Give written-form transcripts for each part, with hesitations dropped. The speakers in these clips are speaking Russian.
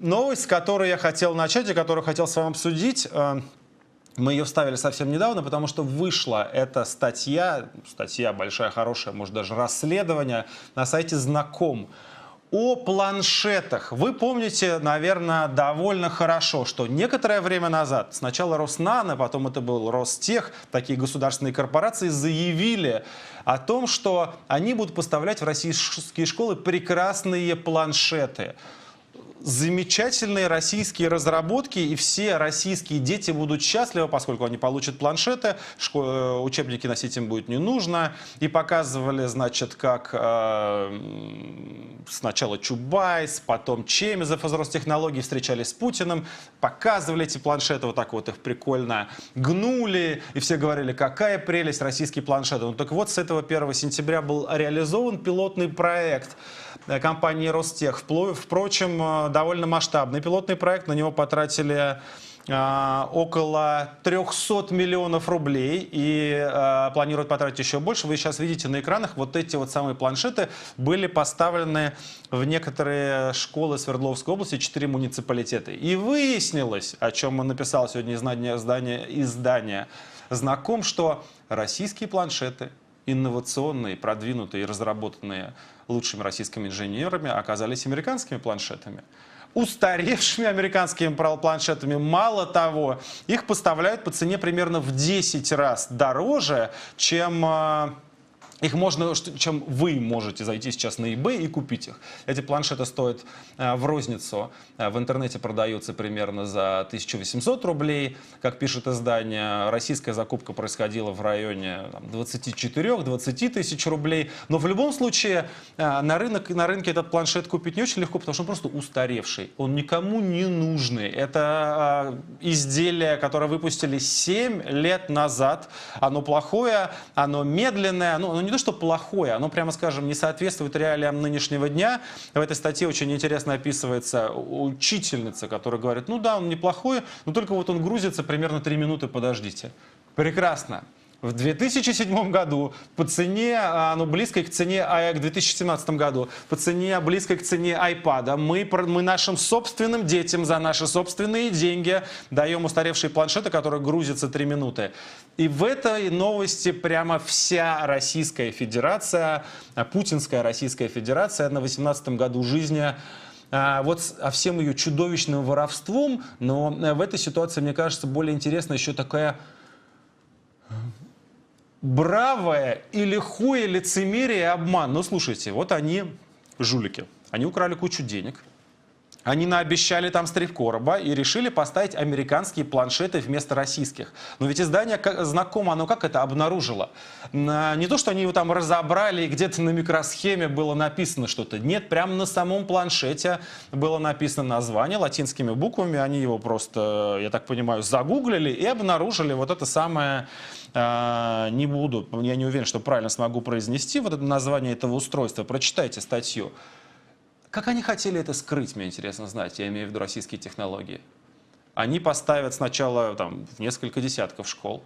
Новость, с которой я хотел начать и которую хотел с вами обсудить, мы ее вставили совсем недавно, потому что вышла эта статья большая, хорошая, может даже расследование на сайте Знаком о планшетах. Вы помните, наверное, довольно хорошо, что некоторое время назад, сначала Роснано, потом это был Ростех, такие государственные корпорации заявили о том, что они будут поставлять в российские школы прекрасные планшеты. Замечательные российские разработки, и все российские дети будут счастливы, поскольку они получат планшеты, учебники носить им будет не нужно. И показывали, значит, как сначала Чубайс, потом Чемезов из Ростехнологий встречались с Путиным, показывали эти планшеты, вот так вот их прикольно гнули, и все говорили, какая прелесть, российские планшеты. Ну так вот, с этого 1 сентября был реализован пилотный проект компании Ростех. Впрочем, довольно масштабный пилотный проект. На него потратили около 300 миллионов рублей и планируют потратить еще больше. Вы сейчас видите на экранах, вот эти вот самые планшеты были поставлены в некоторые школы Свердловской области, 4 муниципалитета. И выяснилось, о чем написал сегодня издание «Знаком», что российские планшеты, инновационные, продвинутые и разработанные лучшими российскими инженерами, оказались американскими планшетами. Устаревшими американскими планшетами. Мало того, их поставляют по цене примерно в 10 раз дороже, чем вы можете зайти сейчас на eBay и купить их. Эти планшеты стоят в розницу. В интернете продаются примерно за 1800 рублей. Как пишет издание, российская закупка происходила в районе 24-20 тысяч рублей. Но в любом случае на рынке этот планшет купить не очень легко, потому что он просто устаревший. Он никому не нужный. Это изделие, которое выпустили 7 лет назад. Оно плохое, оно медленное, оно не то, что плохое, оно, прямо скажем, не соответствует реалиям нынешнего дня. В этой статье очень интересно описывается учительница, которая говорит, ну да, он неплохой, но только вот он грузится примерно 3 минуты, подождите. Прекрасно. В 2007 году по цене, близкой к цене, к 2017 году, по цене, близкой к цене iPad, мы нашим собственным детям за наши собственные деньги даем устаревшие планшеты, которые грузятся 3 минуты. И в этой новости прямо вся Российская Федерация, путинская Российская Федерация на 18 году жизни, вот всем ее чудовищным воровством, но в этой ситуации, мне кажется, более интересна еще такая бравое и лихое лицемерие и обман. Ну, слушайте, вот они, жулики, они украли кучу денег, они наобещали там стрит-короба и решили поставить американские планшеты вместо российских. Но ведь издание «Знакомо», оно как это обнаружило? Не то, что они его там разобрали и где-то на микросхеме было написано что-то. Нет, прямо на самом планшете было написано название латинскими буквами. Они его просто, я так понимаю, загуглили и обнаружили вот это самое... я не уверен, что правильно смогу произнести вот это название этого устройства. Прочитайте статью. Как они хотели это скрыть, мне интересно знать, я имею в виду российские технологии. Они поставят сначала в несколько десятков школ,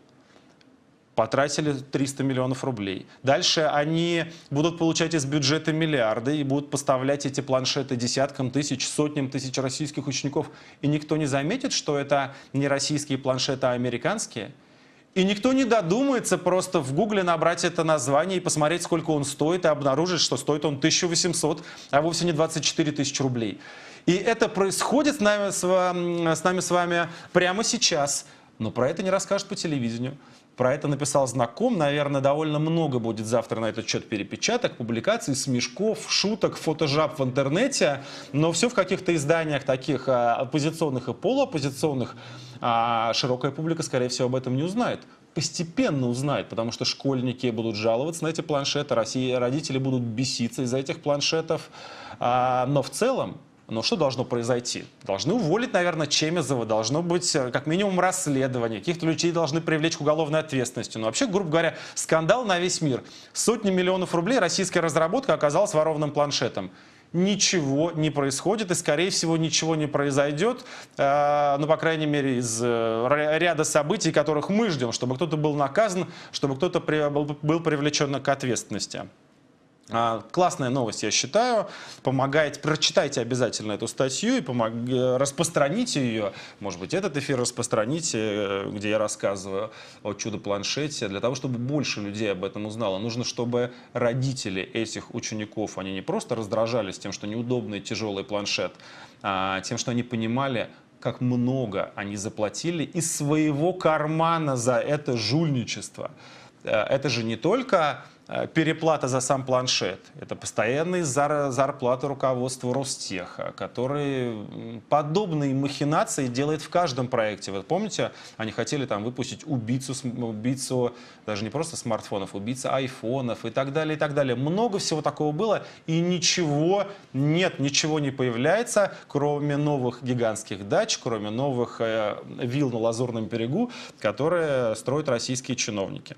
потратили 300 миллионов рублей. Дальше они будут получать из бюджета миллиарды и будут поставлять эти планшеты десяткам тысяч, сотням тысяч российских учеников. И никто не заметит, что это не российские планшеты, а американские. И никто не додумается просто в Гугле набрать это название и посмотреть, сколько он стоит, и обнаружить, что стоит он 1800, а вовсе не 24 тысячи рублей. И это происходит с нами с вами прямо сейчас. Но про это не расскажут по телевидению. Про это написал Знаком. Наверное, довольно много будет завтра на этот счет перепечаток, публикаций, смешков, шуток, фотожаб в интернете. Но все в каких-то изданиях таких оппозиционных и полуоппозиционных. А широкая публика, скорее всего, об этом не узнает. Постепенно узнает, потому что школьники будут жаловаться на эти планшеты, родители будут беситься из-за этих планшетов. Но в целом, что должно произойти? Должны уволить, наверное, Чемезова, должно быть как минимум расследование, каких-то людей должны привлечь к уголовной ответственности. Но вообще, грубо говоря, скандал на весь мир. Сотни миллионов рублей российская разработка оказалась ворованным планшетом. Ничего не происходит и, скорее всего, ничего не произойдет, по крайней мере, из ряда событий, которых мы ждем, чтобы кто-то был наказан, чтобы кто-то был привлечен к ответственности. Классная новость, я считаю, помогает, прочитайте обязательно эту статью и распространите ее, может быть, этот эфир распространите, где я рассказываю о чудо-планшете, для того, чтобы больше людей об этом узнало. Нужно, чтобы родители этих учеников, они не просто раздражались тем, что неудобный тяжелый планшет, а тем, что они понимали, как много они заплатили из своего кармана за это жульничество. Это же не только переплата за сам планшет. Это постоянные зарплаты руководства Ростеха, который подобные махинации делает в каждом проекте. Вы помните, они хотели там выпустить убийцу даже не просто смартфонов, убийцу айфонов и так далее, и так далее. Много всего такого было, и ничего не появляется, кроме новых гигантских дач, кроме новых вилл на Лазурном берегу, которые строят российские чиновники.